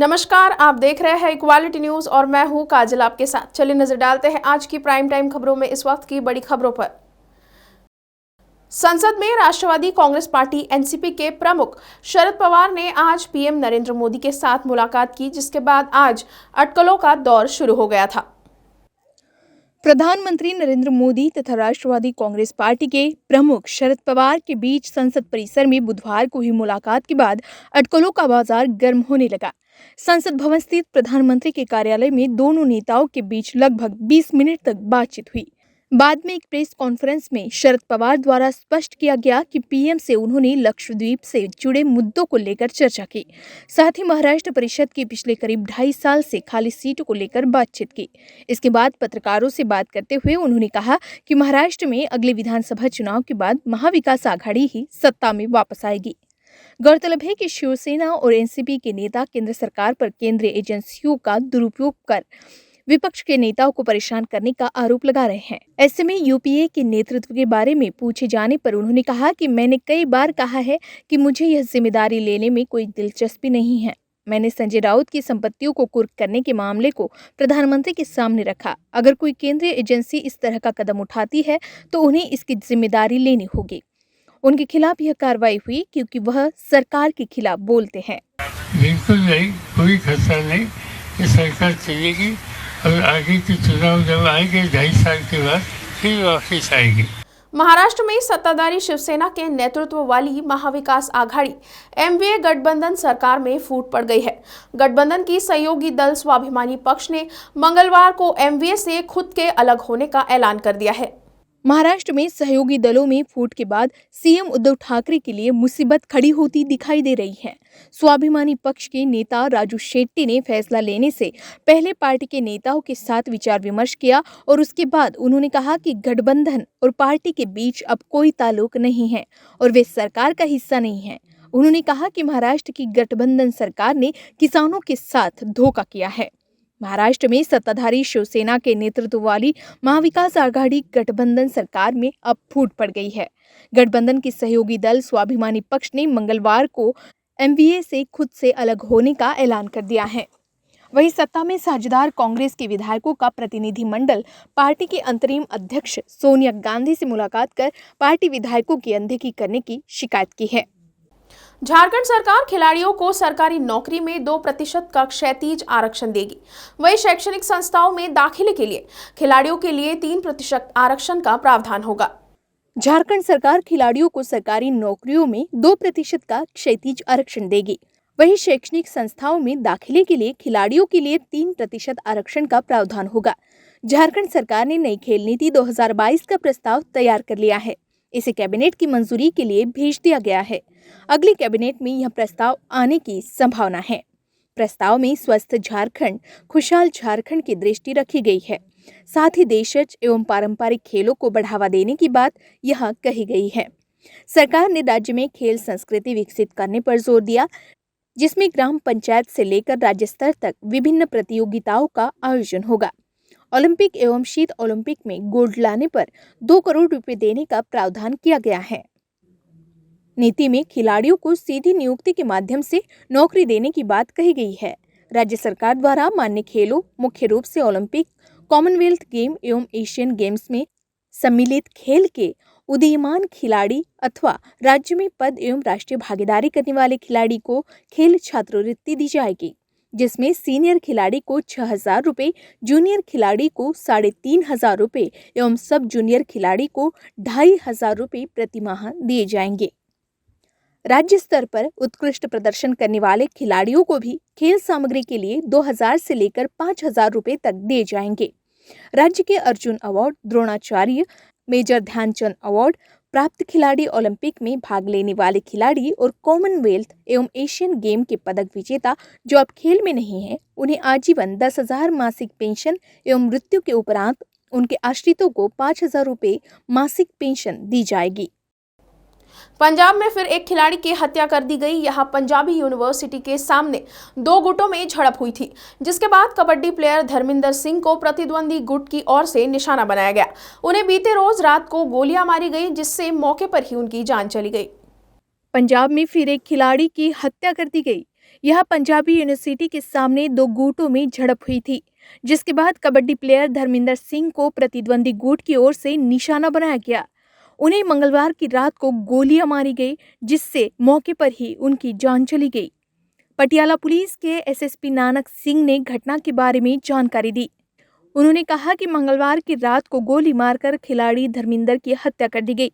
नमस्कार, आप देख रहे हैं इक्वालिटी न्यूज और मैं हूं काजल आपके साथ। चलिए नजर डालते हैं आज की प्राइम टाइम खबरों में इस वक्त की बड़ी खबरों पर। संसद में राष्ट्रवादी कांग्रेस पार्टी एनसीपी के प्रमुख शरद पवार ने आज पीएम नरेंद्र मोदी के साथ मुलाकात की, जिसके बाद आज अटकलों का दौर शुरू हो गया था। प्रधानमंत्री नरेंद्र मोदी तथा राष्ट्रवादी कांग्रेस पार्टी के प्रमुख शरद पवार के बीच संसद परिसर में बुधवार को हुई मुलाकात के बाद अटकलों का बाजार गर्म होने लगा। संसद भवन स्थित प्रधानमंत्री के कार्यालय में दोनों नेताओं के बीच लगभग 20 मिनट तक बातचीत हुई। बाद में एक प्रेस कॉन्फ्रेंस में शरद पवार द्वारा स्पष्ट किया गया कि पीएम से उन्होंने लक्षद्वीप से जुड़े मुद्दों को लेकर चर्चा की। साथ ही महाराष्ट्र परिषद की पिछले करीब 2.5 साल से खाली सीटों को लेकर बातचीत की। इसके बाद पत्रकारों से बात करते हुए उन्होंने कहा कि महाराष्ट्र में अगले विधानसभा चुनाव के बाद महाविकास आघाड़ी ही सत्ता में वापस आएगी। गौरतलब है कि शिवसेना और एनसीपी के नेता केंद्र सरकार पर केंद्रीय एजेंसियों का दुरुपयोग कर विपक्ष के नेताओं को परेशान करने का आरोप लगा रहे हैं। ऐसे में यूपीए के नेतृत्व के बारे में पूछे जाने पर उन्होंने कहा कि मैंने कई बार कहा है कि मुझे यह जिम्मेदारी लेने में कोई दिलचस्पी नहीं है। मैंने संजय राउत की संपत्तियों को कुर्क करने के मामले को प्रधानमंत्री के सामने रखा। अगर कोई केंद्रीय एजेंसी इस तरह का कदम उठाती है तो उन्हें इसकी जिम्मेदारी लेनी होगी। उनके खिलाफ यह कार्रवाई हुई क्योंकि वह सरकार के खिलाफ बोलते हैं। बिल्कुल नहीं, कोई खतरा नहीं, ये सरकार चलेगी और आगे के चुनाव जब आएंगे 2.5 साल के बाद फिर वापस आएगी। महाराष्ट्र में सत्ताधारी शिवसेना के नेतृत्व वाली महाविकास आघाड़ी एमवीए गठबंधन सरकार में फूट पड़ गई है। गठबंधन की सहयोगी दल स्वाभिमानी पक्ष ने मंगलवार को एमवीए से खुद के अलग होने का ऐलान कर दिया है। महाराष्ट्र में सहयोगी दलों में फूट के बाद सीएम उद्धव ठाकरे के लिए मुसीबत खड़ी होती दिखाई दे रही है। स्वाभिमानी पक्ष के नेता राजू शेट्टी ने फैसला लेने से पहले पार्टी के नेताओं के साथ विचार विमर्श किया और उसके बाद उन्होंने कहा कि गठबंधन और पार्टी के बीच अब कोई ताल्लुक नहीं है और वे सरकार का हिस्सा नहीं है। उन्होंने कहा कि महाराष्ट्र की गठबंधन सरकार ने किसानों के साथ धोखा किया है। महाराष्ट्र में सत्ताधारी शिवसेना के नेतृत्व वाली महाविकास आघाड़ी गठबंधन सरकार में अब फूट पड़ गई है। गठबंधन की सहयोगी दल स्वाभिमानी पक्ष ने मंगलवार को एमवीए से खुद से अलग होने का ऐलान कर दिया है। वहीं सत्ता में साझेदार कांग्रेस के विधायकों का प्रतिनिधिमंडल पार्टी के अंतरिम अध्यक्ष सोनिया गांधी से मुलाकात कर पार्टी विधायकों की अनदेखी करने की शिकायत की है। झारखंड सरकार खिलाड़ियों को सरकारी नौकरी में 2% का क्षैतिज आरक्षण देगी। वहीं शैक्षणिक संस्थाओं में दाखिले के लिए खिलाड़ियों के लिए 3% आरक्षण का प्रावधान होगा। झारखंड सरकार खिलाड़ियों को सरकारी नौकरियों में 2% का क्षैतिज आरक्षण देगी। वहीं शैक्षणिक संस्थाओं में दाखिले के लिए खिलाड़ियों के लिए 3% आरक्षण का प्रावधान होगा। झारखंड सरकार ने नई खेल नीति 2022 का प्रस्ताव तैयार कर लिया है। इसे कैबिनेट की मंजूरी के लिए भेज दिया गया है। अगली कैबिनेट में यह प्रस्ताव आने की संभावना है। प्रस्ताव में स्वस्थ झारखंड, खुशहाल झारखंड की दृष्टि रखी गई है। साथ ही देशज एवं पारंपरिक खेलों को बढ़ावा देने की बात यहाँ कही गई है। सरकार ने राज्य में खेल संस्कृति विकसित करने पर जोर दिया, जिसमें ग्राम पंचायत से लेकर राज्य स्तर तक विभिन्न प्रतियोगिताओं का आयोजन होगा। ओलंपिक एवं शीत ओलंपिक में गोल्ड लाने पर 2 करोड़ रुपए देने का प्रावधान किया गया है। नीति में खिलाड़ियों को सीधी नियुक्ति के माध्यम से नौकरी देने की बात कही गई है। राज्य सरकार द्वारा मान्य खेलों, मुख्य रूप से ओलंपिक, कॉमनवेल्थ गेम एवं एशियन गेम्स में सम्मिलित खेल के उदीयमान खिलाड़ी अथवा राज्य में पद एवं राष्ट्रीय भागीदारी करने वाले खिलाड़ी को खेल छात्रवृत्ति दी जाएगी, जिसमें सीनियर खिलाड़ी को 6,000 रुपये, जूनियर खिलाड़ी को 3,500 रुपये एवं सब जूनियर खिलाड़ी को 2,500 रुपये प्रतिमाह दिए जाएंगे। राज्य स्तर पर उत्कृष्ट प्रदर्शन करने वाले खिलाड़ियों को भी खेल सामग्री के लिए 2,000 से लेकर 5,000 रुपये तक दिए जाएंगे। राज्य के Arjun award, Dronacharya, major Dhyan Chand award प्राप्त खिलाड़ी, ओलंपिक में भाग लेने वाले खिलाड़ी और कॉमनवेल्थ एवं एशियन गेम के पदक विजेता जो अब खेल में नहीं है, उन्हें आजीवन 10,000 मासिक पेंशन एवं मृत्यु के उपरांत उनके आश्रितों को 5,000 रुपये मासिक पेंशन दी जाएगी। पंजाब में फिर एक खिलाड़ी की हत्या कर दी गई। यहाँ पंजाबी यूनिवर्सिटी के सामने 2 गुटों में झड़प हुई थी, जिसके बाद कबड्डी प्लेयर धर्मिंदर सिंह को प्रतिद्वंदी गुट की ओर से निशाना बनाया गया। उन्हें बीते रोज रात को गोलियां मारी गई, जिससे मौके पर ही उनकी जान चली गई। पंजाब में फिर एक खिलाड़ी की हत्या कर दी गई। यह पंजाबी यूनिवर्सिटी के सामने दो गुटों में झड़प हुई थी, जिसके बाद कबड्डी प्लेयर धर्मिंदर सिंह को प्रतिद्वंदी गुट की ओर से निशाना बनाया गया। उन्हें मंगलवार की रात को गोलियां मारी गई, जिससे मौके पर ही उनकी जान चली गई। पटियाला पुलिस के एसएसपी नानक सिंह ने घटना के बारे में जानकारी दी। उन्होंने कहा कि मंगलवार की रात को गोली मारकर खिलाड़ी धर्मिंदर की हत्या कर दी गई।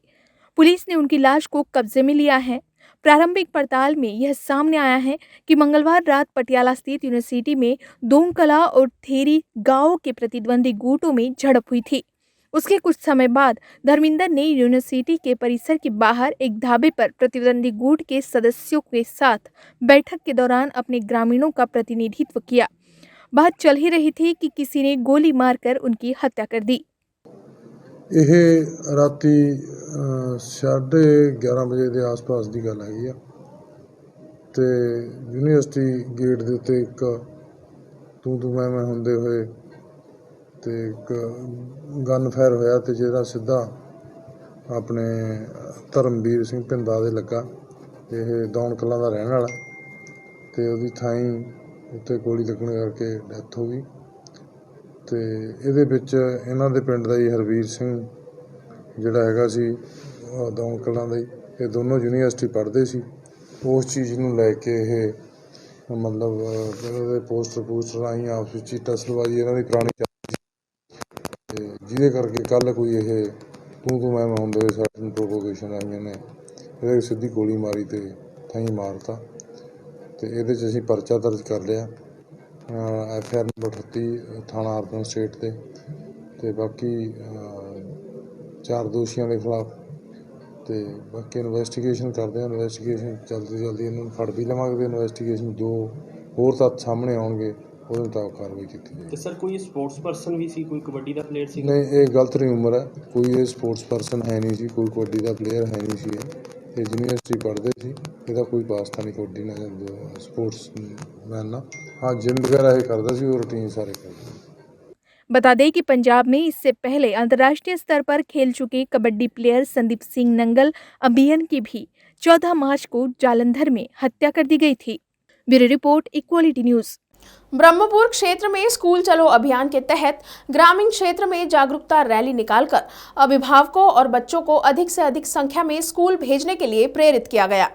पुलिस ने उनकी लाश को कब्जे में लिया है। प्रारंभिक पड़ताल में यह सामने आया है कि मंगलवार रात पटियाला स्थित यूनिवर्सिटी में दोंगकला और थेरी गांव के प्रतिद्वंदी गुटों में झड़प हुई थी। उसके कुछ समय बाद धर्मिंदर ने यूनिवर्सिटी के परिसर के बाहर एक ढाबे पर प्रतिद्वंदी गुट के सदस्यों के साथ बैठक के दौरान अपने ग्रामीणों का प्रतिनिधित्व किया। बात चल ही रही थी कि किसी ने गोली मारकर उनकी हत्या कर दी। ਇਹ ਰਾਤੀ 11:30 ਵਜੇ ਦੇ ਆਸ-ਪਾਸ ਦੀ ਗੱਲ ਹੈਗੀ ਆ ਤੇ ਯੂਨੀਵਰਸਿਟੀ ਗੇਟ ਦੇ ਉੱਤੇ ਇੱਕ ਤੂੰ ਮੈਂ ਹੁੰਦੇ ਹੋਏ ਤੇ ਇੱਕ ਗਨ ਫਾਇਰ ਹੋਇਆ ਤੇ ਜਿਹੜਾ ਸਿੱਧਾ ਆਪਣੇ ਧਰਮਵੀਰ ਸਿੰਘ ਪਿੰਦਾ ਦੇ ਲੱਗਾ। ਇਹ ਦੌਣ ਕਲਾਂ ਦਾ ਰਹਿਣ ਵਾਲਾ ਤੇ ਉਹਦੀ ਥਾਈਂ ਉੱਤੇ ਗੋਲੀ ਲੱਗਣ ਕਰਕੇ ਡੈਥ ਹੋ ਗਈ। ਤੇ ਇਹਦੇ ਵਿੱਚ ਇਹਨਾਂ ਦੇ ਪਿੰਡ ਦਾ ਹੀ ਹਰਵੀਰ ਸਿੰਘ ਜਿਹੜਾ ਹੈਗਾ ਸੀ ਦੌਣ ਕਲਾਂ ਦਾ ਹੀ, ਇਹ ਦੋਨੋਂ ਯੂਨੀਵਰਸਿਟੀ ਪੜ੍ਹਦੇ ਸੀ। ਉਸ ਚੀਜ਼ ਨੂੰ ਲੈ ਕੇ ਇਹ ਮਤਲਬ ਇਹਦੇ ਪੋਸਟਰ ਆਈ ਆਪਸ ਵਿੱਚ ਹੀ ਟਸਲਬਾਜ਼ੀ ਇਹਨਾਂ ਦੀ ਪੁਰਾਣੀ ਚੱਲਦੀ ਸੀ ਤੇ ਜਿਹਦੇ ਕਰਕੇ ਕੱਲ੍ਹ ਕੋਈ ਇਹ ਤੂੰ ਮੈਂ ਹੁੰਦੇ ਹੋਏ ਸਾਨੂੰ ਪ੍ਰੋਵੋਕੇਸ਼ਨ ਆਈਆਂ ਨੇ ਇਹਦੇ ਸਿੱਧੀ ਗੋਲੀ ਮਾਰੀ ਤੇ ਥਾਈਂ ਮਾਰਤਾ ਤੇ ਇਹਦੇ 'ਚ ਅਸੀਂ ਪਰਚਾ ਦਰਜ ਕਰ ਲਿਆ। FIR ਨੰਬਰ 38 ਥਾਣਾ ਅਰਬਨ ਸਟੇਟ ਤੇ ਬਾਕੀ 4 ਦੋਸ਼ੀਆਂ ਦੇ ਖਿਲਾਫ ਤੇ ਬਾਕੀ ਇਨਵੈਸਟੀਗੇਸ਼ਨ ਕਰਦੇ ਹਾਂ। ਇਨਵੈਸਟੀਗੇਸ਼ਨ ਜਲਦੀ ਇਹਨਾਂ ਨੂੰ ਫੜ ਵੀ ਲਵਾਂਗੇ। ਇਨਵੈਸਟੀਗੇਸ਼ਨ ਜੋ ਹੋਰ ਤੱਥ ਸਾਹਮਣੇ ਆਉਣਗੇ ਉਹਦੇ ਮੁਤਾਬਕ ਕਾਰਵਾਈ ਕੀਤੀ ਜਾਏਗੀ। ਤੇ ਸਰ ਕੋਈ ਸਪੋਰਟਸ ਪਰਸਨ ਵੀ ਸੀ, ਕੋਈ ਕਬੱਡੀ ਦਾ ਪਲੇਅਰ ਸੀ? ਨਹੀਂ, ਇਹ ਗਲਤ ਰਿਊਮਰ ਹੈ। ਕੋਈ ਇਹ ਸਪੋਰਟਸ ਪਰਸਨ ਹੈ ਨਹੀਂ ਸੀ, ਕੋਈ ਕਬੱਡੀ ਦਾ ਪਲੇਅਰ ਹੈ ਨਹੀਂ ਸੀ। ਇਹ ਯੂਨੀਵਰਸਿਟੀ ਪੜ੍ਹਦੇ ਸੀ, ਇਹਦਾ ਕੋਈ ਵਾਸਤਾ ਨਹੀਂ ਕਬੱਡੀ ਨਾਲ ਸਪੋਰट्स मैन ना। हाँ, जिम वगैरह ये करता सी, वो रूटीन सारे करते। बता दें कि पंजाब में इससे पहले अंतर्राष्ट्रीय स्तर पर खेल चुके कबड्डी प्लेयर संदीप सिंह नंगल अभियान की भी 14 मार्च को जालंधर में हत्या कर दी गई थी। Bureau report, equality news. Brahmapur क्षेत्र में स्कूल चलो अभियान के तहत ग्रामीण क्षेत्र में जागरूकता रैली निकालकर अभिभावकों और बच्चों को अधिक से अधिक संख्या में स्कूल भेजने के लिए प्रेरित किया गया।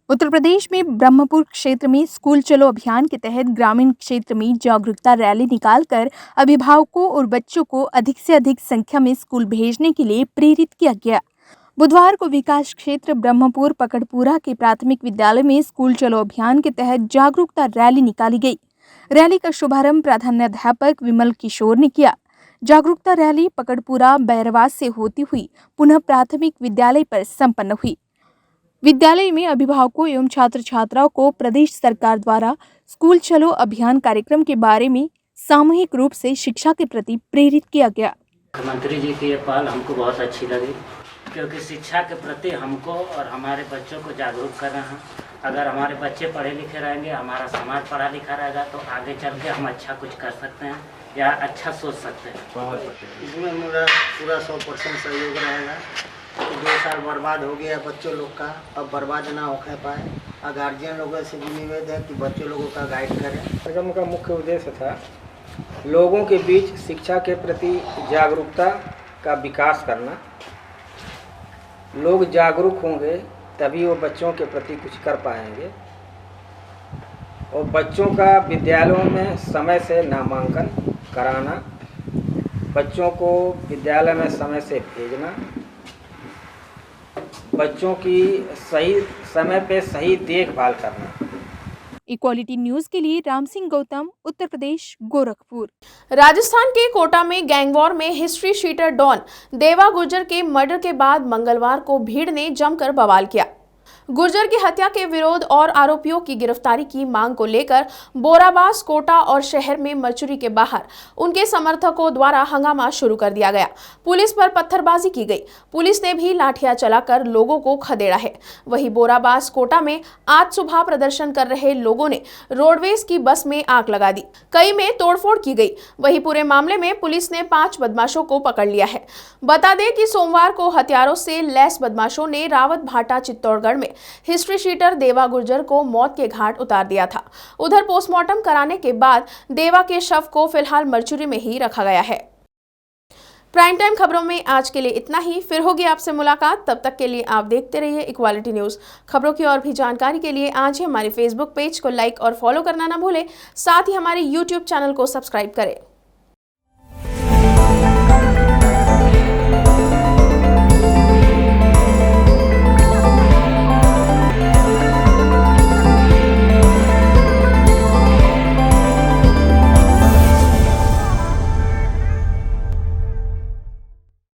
उत्तर प्रदेश में ब्रह्मपुर क्षेत्र में स्कूल चलो अभियान के तहत ग्रामीण क्षेत्र में जागरूकता रैली निकालकर अभिभावकों और बच्चों को अधिक से अधिक संख्या में स्कूल भेजने के लिए प्रेरित किया गया। बुधवार को विकास क्षेत्र ब्रह्मपुर पकड़पुरा के प्राथमिक विद्यालय में स्कूल चलो अभियान के तहत जागरूकता रैली निकाली गई। रैली का शुभारंभ प्रधानाध्यापक विमल किशोर ने किया। जागरूकता रैली पकड़पुरा बैरवास से होती हुई पुनः प्राथमिक विद्यालय पर संपन्न हुई। विद्यालय में अभिभावकों एवं छात्र छात्राओं को प्रदेश सरकार द्वारा स्कूल चलो अभियान कार्यक्रम के बारे में सामूहिक रूप से शिक्षा के प्रति प्रेरित किया गया। मुख्यमंत्री जी की ये पहल हमको बहुत अच्छी लगी, क्योंकि शिक्षा के प्रति हमको और हमारे बच्चों को जागरूक कर रहे हैं। अगर हमारे बच्चे पढ़े लिखे रहेंगे, हमारा समाज पढ़ा लिखा रहेगा, तो आगे चल के हम अच्छा कुछ कर सकते हैं या अच्छा सोच सकते हैं। इसमें मेरा पूरा 100% सहयोग रहेगा कि 2 साल बर्बाद हो गया बच्चों लोग का, अब बर्बाद ना हो पाए। और गार्जियन लोगों से भी निवेदन है कि बच्चों लोगों का गाइड करें। कार्यक्रम का मुख्य उद्देश्य था लोगों के बीच शिक्षा के प्रति जागरूकता का विकास करना। लोग जागरूक होंगे तभी वो बच्चों के प्रति कुछ कर पाएंगे, और बच्चों का विद्यालयों में समय से नामांकन कराना, बच्चों को विद्यालय में समय से भेजना, बच्चों की सही समय पे सही देखभाल करना। इक्वालिटी न्यूज के लिए राम सिंह गौतम, उत्तर प्रदेश, गोरखपुर। राजस्थान के कोटा में गैंगवॉर में हिस्ट्री शीटर डॉन देवा गुर्जर के मर्डर के बाद मंगलवार को भीड़ ने जमकर बवाल किया। गुर्जर की हत्या के विरोध और आरोपियों की गिरफ्तारी की मांग को लेकर बोराबास, कोटा और शहर में मरचुरी के बाहर उनके समर्थकों द्वारा हंगामा शुरू कर दिया गया। पुलिस पर पत्थरबाजी की गई। पुलिस ने भी लाठियां चलाकर लोगों को खदेड़ा है। वहीं बोराबास, कोटा में आज सुबह प्रदर्शन कर रहे लोगों ने रोडवेज की बस में आग लगा दी। कई में तोड़फोड़ की गई। वहीं पूरे मामले में पुलिस ने 5 बदमाशों को पकड़ लिया है। बता दें कि सोमवार को हथियारों से लैस बदमाशों ने रावत भाटा चित्तौड़गढ़ में हिस्ट्री शीटर देवा गुर्जर को मौत के घाट उतार दिया था। उधर पोस्टमार्टम कराने के बाद देवा के शव को फिलहाल मर्चुरी में ही रखा गया है। प्राइम टाइम खबरों में आज के लिए इतना ही। फिर होगी आपसे मुलाकात, तब तक के लिए आप देखते रहिए इक्वालिटी न्यूज़। खबरों की और भी जानकारी के लिए आज ही हमारे फेसबुक पेज को लाइक और फॉलो करना ना भूलें। साथ ही हमारे यूट्यूब चैनल को सब्सक्राइब करें।